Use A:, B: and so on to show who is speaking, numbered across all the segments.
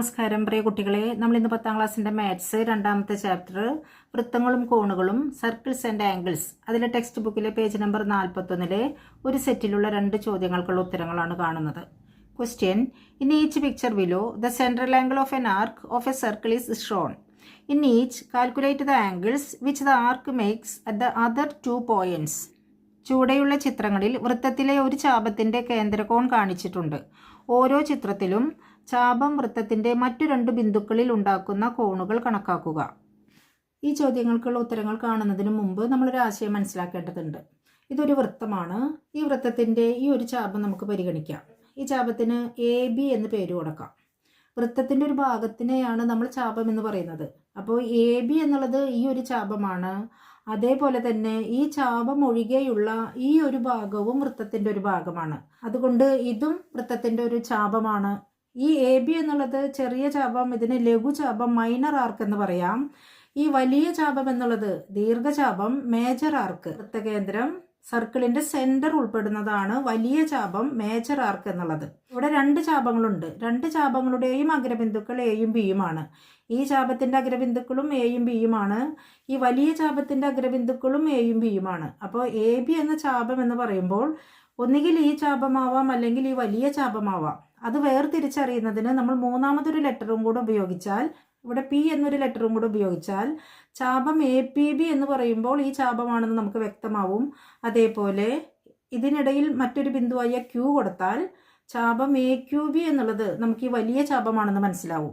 A: നമസ്കാരം പ്രിയ കുട്ടികളെ, നമ്മൾ ഇന്ന് 10ാം ക്ലാസ്സിൻ്റെ മാത്സ് രണ്ടാമത്തെ ചാപ്റ്റർ വൃത്തങ്ങളും കോണുകളും സർക്കിൾസ് ആൻഡ് ആംഗിൾസ് അതിലെ ടെക്സ്റ്റ് ബുക്കിലെ പേജ് നമ്പർ 41 ഒരു സെറ്റിലുള്ള 2 ചോദ്യങ്ങൾക്കുള്ള ഉത്തരങ്ങളാണ് കാണുന്നത്. Question: in each picture below the central angle of an arc of a circle is shown. In each calculate the angles which the arc makes at the other 2 points. ചുവടെയുള്ള ചിത്രങ്ങളിൽ വൃത്തത്തിലെ ഒരു ചാപത്തിൻ്റെ കേന്ദ്രകോൺ കാണിച്ചിട്ടുണ്ട്. ഓരോ ചിത്രത്തിലും ചാപം വൃത്തത്തിൻ്റെ മറ്റു 2 ബിന്ദുക്കളിൽ ഉണ്ടാക്കുന്ന കോണുകൾ കണക്കാക്കുക. ഈ ചോദ്യങ്ങൾക്കുള്ള ഉത്തരങ്ങൾ കാണുന്നതിന് മുമ്പ് നമ്മളൊരു ആശയം മനസ്സിലാക്കേണ്ടതുണ്ട്. ഇതൊരു വൃത്തമാണ്. ഈ വൃത്തത്തിൻ്റെ ഈ ഒരു ചാപം നമുക്ക് പരിഗണിക്കാം. ഈ ചാപത്തിന് AB എന്ന് പേര് കൊടുക്കാം. വൃത്തത്തിൻ്റെ ഒരു ഭാഗത്തിനെയാണ് നമ്മൾ ചാപം എന്ന് പറയുന്നത്. അപ്പോൾ AB എന്നുള്ളത് ഈ ഒരു ചാപമാണ്. അതേപോലെ തന്നെ ഈ ചാപം ഒഴികെയുള്ള ഈ ഒരു ഭാഗവും വൃത്തത്തിൻ്റെ ഒരു ഭാഗമാണ്. അതുകൊണ്ട് ഇതും വൃത്തത്തിൻ്റെ ഒരു ചാപമാണ്. ഈ AB എന്നുള്ളത് ചെറിയ ചാപം, ഇതിന് ലഘുചാപം മൈനർ ആർക്ക് എന്ന് പറയാം. ഈ വലിയ ചാപം എന്നുള്ളത് ദീർഘചാപം മേജർ ആർക്ക്. വൃത്തകേന്ദ്രം സർക്കിളിന്റെ സെന്റർ ഉൾപ്പെടുന്നതാണ് വലിയ ചാപം മേജർ ആർക്ക് എന്നുള്ളത്. ഇവിടെ 2 ചാപങ്ങളുണ്ട്. 2 ചാപങ്ങളുടെയും അഗ്രബിന്ദുക്കൾ എയും ബിയുമാണ്. ഈ ചാപത്തിന്റെ അഗ്രബിന്ദുക്കളും എയും ബിയുമാണ്. ഈ വലിയ ചാപത്തിന്റെ അഗ്രബിന്ദുക്കളും എയും ബിയുമാണ്. അപ്പോൾ AB എന്ന ചാപം എന്ന് പറയുമ്പോൾ ഒന്നുകിൽ ഈ ചാപമാവാം, അല്ലെങ്കിൽ ഈ വലിയ ചാപമാവാം. അത് വേർതിരിച്ചറിയുന്നതിന് നമ്മൾ മൂന്നാമതൊരു ലെറ്ററും കൂടെ ഉപയോഗിച്ചാൽ, ഇവിടെ P എന്നൊരു ലെറ്ററും കൂടെ ഉപയോഗിച്ചാൽ ചാപം APB എന്ന് പറയുമ്പോൾ ഈ ചാപമാണെന്ന് നമുക്ക് വ്യക്തമാവും. അതേപോലെ ഇതിനിടയിൽ മറ്റൊരു ബിന്ദുവായ Q കൊടുത്താൽ ചാപം AQB എന്നുള്ളത് നമുക്ക് ഈ വലിയ ചാപമാണെന്ന് മനസ്സിലാവും.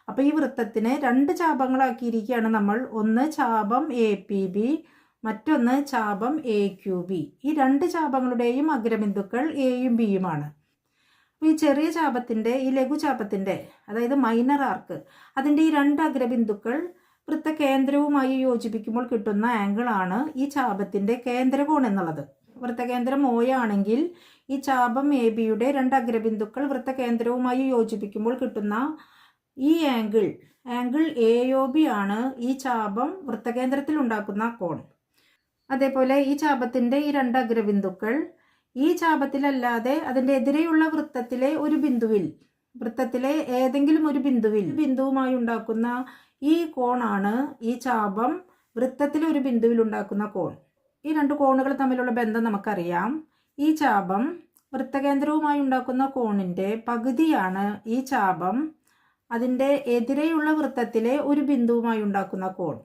A: അപ്പോൾ ഈ വൃത്തത്തിനെ 2 ചാപങ്ങളാക്കിയിരിക്കുകയാണ് നമ്മൾ. ഒന്ന് ചാപം APB, മറ്റൊന്ന് ചാപം AQB. ഈ 2 ചാപങ്ങളുടെയും അഗ്രബിന്ദുക്കൾ എയും ബിയുമാണ്. അപ്പോൾ ഈ ചെറിയ ചാപത്തിൻ്റെ, ഈ ലഘുചാപത്തിൻ്റെ, അതായത് മൈനർ ആർക്ക്, അതിൻ്റെ ഈ 2 അഗ്രബിന്ദുക്കൾ വൃത്തകേന്ദ്രവുമായി യോജിപ്പിക്കുമ്പോൾ കിട്ടുന്ന ആംഗിളാണ് ഈ ചാപത്തിൻ്റെ കേന്ദ്രകോൺ എന്നുള്ളത്. വൃത്തകേന്ദ്രം O ആണെങ്കിൽ ഈ ചാപം ABയുടെ 2 അഗ്രബിന്ദുക്കൾ വൃത്തകേന്ദ്രവുമായി യോജിപ്പിക്കുമ്പോൾ കിട്ടുന്ന ഈ ആംഗിൾ AOB ആണ് ഈ ചാപം വൃത്തകേന്ദ്രത്തിൽ ഉണ്ടാക്കുന്ന കോൺ. അതേപോലെ ഈ ചാപത്തിൻ്റെ ഈ 2 അഗ്രബിന്ദുക്കൾ ഈ ചാപത്തിലല്ലാതെ അതിൻ്റെ എതിരെയുള്ള വൃത്തത്തിലെ ഒരു ബിന്ദുവിൽ, വൃത്തത്തിലെ ഏതെങ്കിലും ഒരു ബിന്ദുവുമായി ഉണ്ടാക്കുന്ന ഈ കോണാണ് ഈ ചാപം വൃത്തത്തിലെ ഒരു ബിന്ദുവിൽ ഉണ്ടാക്കുന്ന കോൺ. ഈ 2 കോണുകൾ തമ്മിലുള്ള ബന്ധം നമുക്കറിയാം. ഈ ചാപം വൃത്തകേന്ദ്രവുമായി ഉണ്ടാക്കുന്ന കോണിൻ്റെ പകുതിയാണ് ഈ ചാപം അതിൻ്റെ എതിരെയുള്ള വൃത്തത്തിലെ ഒരു ബിന്ദുവുമായി ഉണ്ടാക്കുന്ന കോൺ.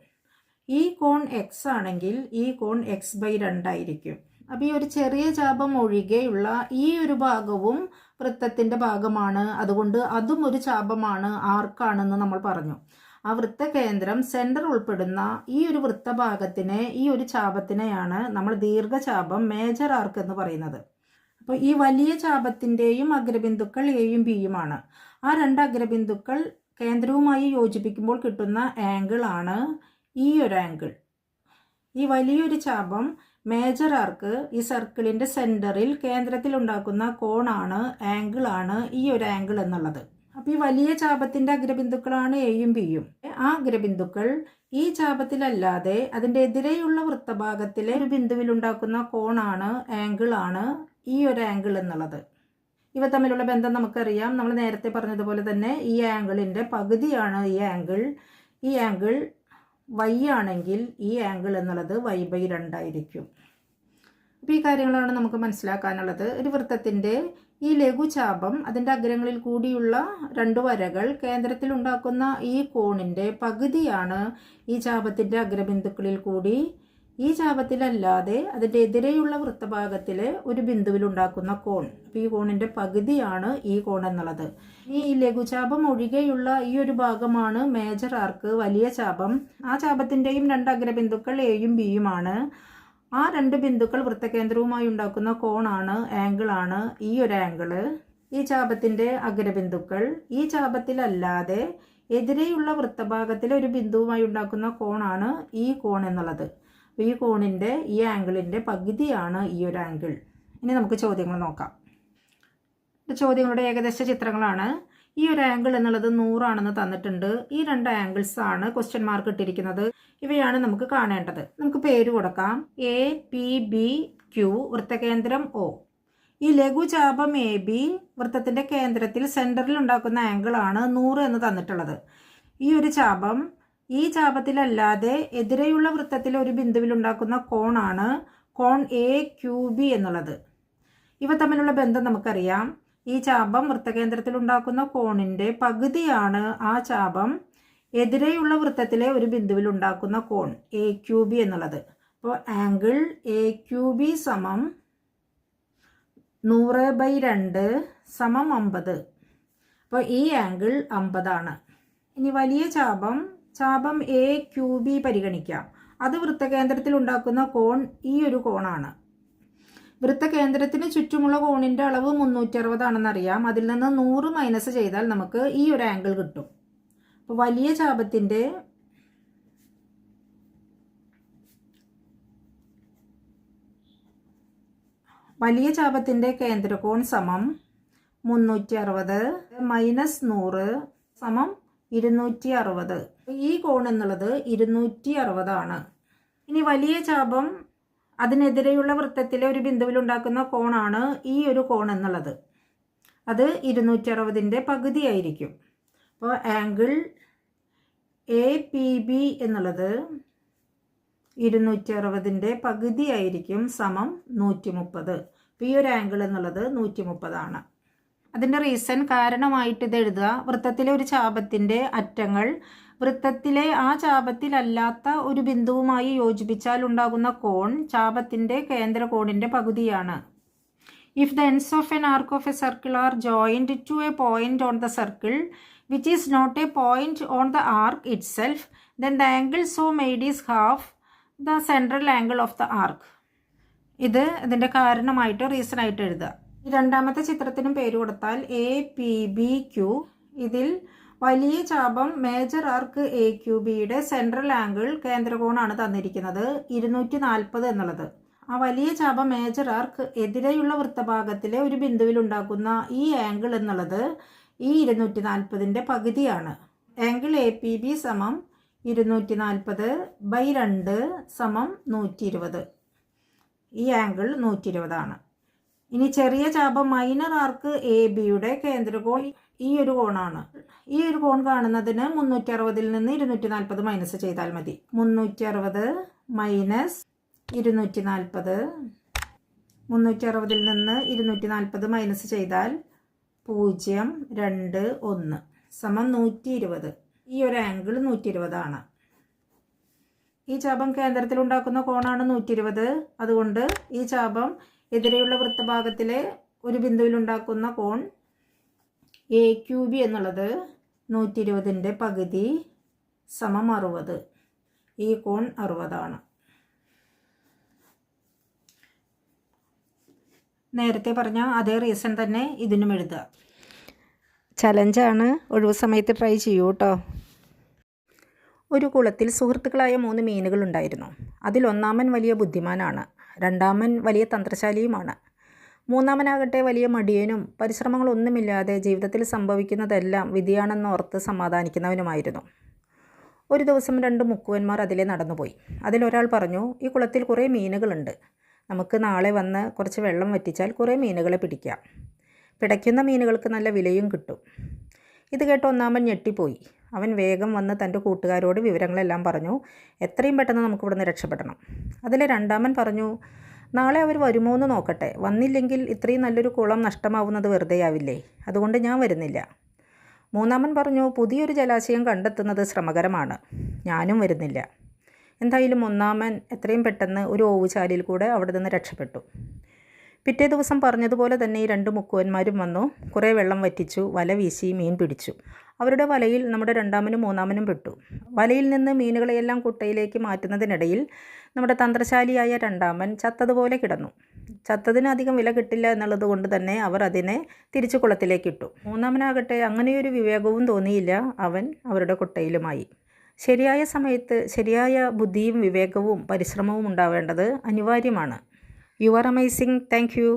A: ഈ കോൺ X ആണെങ്കിൽ ഈ കോൺ X/2 ആയിരിക്കും. അപ്പോൾ ഈ ഒരു ചെറിയ ചാപം ഒഴികെയുള്ള ഈ ഒരു ഭാഗവും വൃത്തത്തിൻ്റെ ഭാഗമാണ്. അതുകൊണ്ട് അതും ഒരു ചാപമാണ്, ആർക്കാണെന്ന് നമ്മൾ പറഞ്ഞു. ആ വൃത്തകേന്ദ്രം സെൻറ്റർ ഉൾപ്പെടുന്ന ഈ ഒരു വൃത്തഭാഗത്തിനെ, ഈ ഒരു ചാപത്തിനെയാണ് നമ്മൾ ദീർഘചാപം മേജർ ആർക്ക് എന്ന് പറയുന്നത്. അപ്പോൾ ഈ വലിയ ചാപത്തിൻ്റെയും അഗ്രബിന്ദുക്കൾ എയും ബിയുമാണ്. ആ 2 അഗ്രബിന്ദുക്കൾ കേന്ദ്രവുമായി യോജിപ്പിക്കുമ്പോൾ കിട്ടുന്ന ആംഗിളാണ് ഈ ഒരു ആംഗിൾ. ഈ വലിയൊരു ചാപം മേജർ ആർക്ക് ഈ സർക്കിളിൻ്റെ സെൻറ്ററിൽ കേന്ദ്രത്തിൽ ഉണ്ടാക്കുന്ന കോണാണ്, ആംഗിളാണ് ഈ ഒരു ആംഗിൾ എന്നുള്ളത്. അപ്പോൾ ഈ വലിയ ചാപത്തിൻ്റെ അഗ്രബിന്ദുക്കളാണ് എയും ബിയും. ആ അഗ്രബിന്ദുക്കൾ ഈ ചാപത്തിലല്ലാതെ അതിൻ്റെ എതിരെയുള്ള വൃത്തഭാഗത്തിലെ ഒരു ബിന്ദുവിൽ ഉണ്ടാക്കുന്ന കോണാണ്, ആംഗിളാണ് ഈ ഒരു ആംഗിൾ എന്നുള്ളത്. ഇവ തമ്മിലുള്ള ബന്ധം നമുക്കറിയാം. നമ്മൾ നേരത്തെ പറഞ്ഞതുപോലെ തന്നെ ഈ ആംഗിളിൻ്റെ പകുതിയാണ് ഈ ആംഗിൾ. ഈ ആംഗിൾ Y ആണെങ്കിൽ ഈ ആംഗിൾ എന്നുള്ളത് Y/2 ആയിരിക്കും. അപ്പോൾ ഈ കാര്യങ്ങളാണ് നമുക്ക് മനസ്സിലാക്കാനുള്ളത്. ഒരു വൃത്തത്തിൻ്റെ ഈ ലഘുചാപം, അതിൻ്റെ അഗ്രങ്ങളിൽ കൂടിയുള്ള 2 വരകൾ കേന്ദ്രത്തിൽ ഉണ്ടാക്കുന്ന ഈ കോണിൻ്റെ പകുതിയാണ് ഈ ചാപത്തിൻ്റെ അഗ്രബിന്ദുക്കളിൽ കൂടി ഈ ചാപത്തിലല്ലാതെ അതിൻ്റെ എതിരെയുള്ള വൃത്തഭാഗത്തിലെ ഒരു ബിന്ദുവിൽ ഉണ്ടാക്കുന്ന കോൺ. അപ്പോൾ ഈ കോണിൻ്റെ പകുതിയാണ് ഈ കോൺ എന്നുള്ളത്. ഈ ലഘുചാപം ഒഴികെയുള്ള ഈ ഒരു ഭാഗമാണ് മേജർ ആർക്ക്, വലിയ ചാപം. ആ ചാപത്തിൻ്റെയും 2 അഗ്രബിന്ദുക്കൾ എയും ബിയുമാണ്. ആ 2 ബിന്ദുക്കൾ വൃത്തകേന്ദ്രവുമായി ഉണ്ടാക്കുന്ന കോണാണ്, ആംഗിളാണ് ഈ ഒരു ആംഗിള്. ഈ ചാപത്തിൻ്റെ അഗ്രബിന്ദുക്കൾ ഈ ചാപത്തിലല്ലാതെ എതിരെയുള്ള വൃത്തഭാഗത്തിലെ ഒരു ബിന്ദുവുമായി ഉണ്ടാക്കുന്ന കോണാണ് ഈ കോൺ എന്നുള്ളത്. ഈ കോണിൻ്റെ, ഈ ആംഗിളിൻ്റെ പകുതിയാണ് ഈ ഒരു ആംഗിൾ. ഇനി നമുക്ക് ചോദ്യങ്ങൾ നോക്കാം. ചോദ്യങ്ങളുടെ ഏകദേശ ചിത്രങ്ങളാണ്. ഈ ഒരു ആംഗിൾ എന്നുള്ളത് 100 ആണെന്ന് തന്നിട്ടുണ്ട്. ഈ 2 ആംഗിൾസ് ആണ് ക്വസ്റ്റ്യൻ മാർക്ക് ഇട്ടിരിക്കുന്നത്. ഇവയാണ് നമുക്ക് കാണേണ്ടത്. നമുക്ക് പേര് കൊടുക്കാം. APBQ വൃത്തകേന്ദ്രം O. ഈ ലഘുചാപം എ ബി വൃത്തത്തിൻ്റെ കേന്ദ്രത്തിൽ സെൻറ്ററിൽ ഉണ്ടാക്കുന്ന ആംഗിളാണ് 100 എന്ന് തന്നിട്ടുള്ളത്. ഈ ഒരു ചാപം ഈ ചാപത്തിലല്ലാതെ എതിരെയുള്ള വൃത്തത്തിലെ ഒരു ബിന്ദുവിൽ ഉണ്ടാക്കുന്ന കോണാണ് കോൺ എ ക്യൂ ബി എന്നുള്ളത്. ഇവ തമ്മിലുള്ള ബന്ധം നമുക്കറിയാം. ഈ ചാപം വൃത്തകേന്ദ്രത്തിൽ ഉണ്ടാക്കുന്ന കോണിൻ്റെ പകുതിയാണ് ആ ചാപം എതിരെയുള്ള വൃത്തത്തിലെ ഒരു ബിന്ദുവിൽ ഉണ്ടാക്കുന്ന കോൺ എ ക്യൂ ബി എന്നുള്ളത്. അപ്പോൾ ആംഗിൾ എ ക്യൂ ബി സമം 100/2 സമം 50. അപ്പോൾ ഈ ആംഗിൾ 50 ആണ്. ഇനി വലിയ ചാപം എ ക്യൂ ബി പരിഗണിക്കാം. അത് വൃത്തകേന്ദ്രത്തിൽ ഉണ്ടാക്കുന്ന കോൺ ഈ ഒരു കോണാണ്. വൃത്തകേന്ദ്രത്തിന് ചുറ്റുമുള്ള കോണിൻ്റെ അളവ് 360 ആണെന്നറിയാം. അതിൽ നിന്ന് 100 മൈനസ് ചെയ്താൽ നമുക്ക് ഈ ഒരു ആംഗിൾ കിട്ടും. അപ്പോൾ വലിയ ചാപത്തിൻ്റെ കേന്ദ്രകോൺ സമം 360 മൈനസ് 100 സമം 260. ഈ കോൺ എന്നുള്ളത് 260 ആണ്. ഇനി വലിയ ചാപം അതിനെതിരെയുള്ള വൃത്തത്തിലെ ഒരു ബിന്ദുവിൽ ഉണ്ടാക്കുന്ന കോണാണ് ഈ ഒരു കോൺ എന്നുള്ളത്. അത് 260ൻ്റെ പകുതിയായിരിക്കും. അപ്പോൾ ആംഗിൾ എ പി ബി എന്നുള്ളത് 260ൻ്റെ പകുതിയായിരിക്കും സമം 130. അപ്പോൾ ഈ ഒരു ആംഗിൾ എന്നുള്ളത് 130 ആണ്. അതിൻ്റെ റീസൺ കാരണമായിട്ട് ഇത് എഴുതുക. വൃത്തത്തിലെ ഒരു ചാപത്തിൻ്റെ അറ്റങ്ങൾ വൃത്തത്തിലെ ആ ചാപത്തിലല്ലാത്ത ഒരു ബിന്ദുവുമായി യോജിപ്പിച്ചാൽ ഉണ്ടാകുന്ന കോൺ ചാപത്തിൻ്റെ കേന്ദ്ര കോണിൻ്റെ പകുതിയാണ്. If the ends of an arc of a circle are joined to a point on the circle which is not a point on the arc itself then the angle so made is half the central angle of the arc. ഇതിൻ്റെ കാരണമായിട്ട് റീസണായിട്ട് എഴുതുക. രണ്ടാമത്തെ ചിത്രത്തിനും പേര് കൊടുത്താൽ A P B Q. ഇതിൽ വലിയ ചാപം major arc A Q ബിയുടെ സെൻട്രൽ ആംഗിൾ കേന്ദ്രകോണാണ് തന്നിരിക്കുന്നത് 240 എന്നുള്ളത്. ആ വലിയ ചാപം മേജർ ആർക്ക് എതിരെയുള്ള വൃത്തഭാഗത്തിലെ ഒരു ബിന്ദുവിൽ ഉണ്ടാക്കുന്ന ഈ ആംഗിൾ എന്നുള്ളത് ഈ 240ൻ്റെ പകുതിയാണ്. ആംഗിൾ എ പി ബി സമം 240/2 സമം 120. ഈ ആംഗിൾ 120 ആണ്. ഇനി ചെറിയ ചാപം മൈനർ ആർക്ക് എ ബിയുടെ കേന്ദ്രകോൺ ഈ ഒരു കോണാണ്. ഈ ഒരു കോൺ കാണുന്നതിന് 360ൽ നിന്ന് 240 മൈനസ് ചെയ്താൽ മതി. 360 മൈനസ് 240, 360ൽ നിന്ന് 240 മൈനസ് ചെയ്താൽ 0, 2, 1 സമം 120. ഈ ഒരു ആംഗിൾ 120 ആണ്. ഈ ചാപം കേന്ദ്രത്തിൽ ഉണ്ടാക്കുന്ന കോണാണ് 120. അതുകൊണ്ട് ഈ ചാപം എതിരെയുള്ള വൃത്തഭാഗത്തിലെ ഒരു ബിന്ദുവിൽ ഉണ്ടാക്കുന്ന കോൺ എ ക്യൂ ബി എന്നുള്ളത് 120ൻ്റെ പകുതി സമം 60. ഈ കോൺ 60 ആണ്. നേരത്തെ പറഞ്ഞ അതേ റീസൺ തന്നെ ഇതിനും എഴുതുക. ചലഞ്ചാണ്, ഒഴിവ് സമയത്ത് ട്രൈ ചെയ്യൂ കേട്ടോ. ഒരു കുളത്തിൽ സുഹൃത്തുക്കളായ 3 മീനുകളുണ്ടായിരുന്നു. അതിലൊന്നാമൻ വലിയ ബുദ്ധിമാനാണ്, രണ്ടാമൻ വലിയ തന്ത്രശാലിയുമാണ്, മൂന്നാമനാകട്ടെ വലിയ മടിയനും പരിശ്രമങ്ങളൊന്നുമില്ലാതെ ജീവിതത്തിൽ സംഭവിക്കുന്നതെല്ലാം വിധിയാണെന്നോർത്ത് സമാധാനിക്കുന്നവനുമായിരുന്നു. ഒരു ദിവസം 2 മുക്കുവന്മാർ അതിലെ നടന്നുപോയി. അതിലൊരാൾ പറഞ്ഞു, ഈ കുളത്തിൽ കുറേ മീനുകളുണ്ട്. നമുക്ക് നാളെ വന്ന് കുറച്ച് വെള്ളം വറ്റിച്ചാൽ കുറേ മീനുകളെ പിടിക്കാം. പിടയ്ക്കുന്ന മീനുകൾക്ക് നല്ല വിലയും കിട്ടും. ഇത് കേട്ട് ഒന്നാമൻ ഞെട്ടിപ്പോയി. അവൻ വേഗം വന്ന് തൻ്റെ കൂട്ടുകാരോട് വിവരങ്ങളെല്ലാം പറഞ്ഞു. എത്രയും പെട്ടെന്ന് നമുക്ക് ഇവിടുന്ന് രക്ഷപ്പെടണം. അതിലെ രണ്ടാമൻ പറഞ്ഞു, നാളെ അവർ വരുമോ എന്ന് നോക്കട്ടെ. വന്നില്ലെങ്കിൽ ഇത്രയും നല്ലൊരു കുളം നഷ്ടമാവുന്നത് വെറുതെയാവില്ലേ? അതുകൊണ്ട് ഞാൻ വരുന്നില്ല. മൂന്നാമൻ പറഞ്ഞു, പുതിയൊരു ജലാശയം കണ്ടെത്തുന്നത് ശ്രമകരമാണ്, ഞാനും വരുന്നില്ല. എന്തായാലും ഒന്നാമൻ എത്രയും പെട്ടെന്ന് ഒരു ഓവുചാലിൽ കൂടെ അവിടെ നിന്ന് രക്ഷപ്പെട്ടു. പിറ്റേ ദിവസം പറഞ്ഞതുപോലെ തന്നെ ഈ 2 മുക്കുവന്മാരും വന്നു. കുറേ വെള്ളം വറ്റിച്ചു, വല വീശി മീൻ പിടിച്ചു. അവരുടെ വലയിൽ നമ്മുടെ രണ്ടാമനും മൂന്നാമനും പെട്ടു. വലയിൽ നിന്ന് മീനുകളെയെല്ലാം കുട്ടയിലേക്ക് മാറ്റുന്നതിനിടയിൽ നമ്മുടെ തന്ത്രശാലിയായ രണ്ടാമൻ ചത്തതുപോലെ കിടന്നു. ചത്തതിന് അധികം വില കിട്ടില്ല എന്നുള്ളത് കൊണ്ട് തന്നെ അവർ അതിനെ തിരിച്ചു കുളത്തിലേക്കിട്ടു. മൂന്നാമനാകട്ടെ അങ്ങനെയൊരു വിവേകവും തോന്നിയില്ല. അവൻ അവരുടെ കുട്ടയിലുമായി. ശരിയായ സമയത്ത് ശരിയായ ബുദ്ധിയും വിവേകവും പരിശ്രമവും ഉണ്ടാവേണ്ടത് അനിവാര്യമാണ്. You are amazing. Thank you.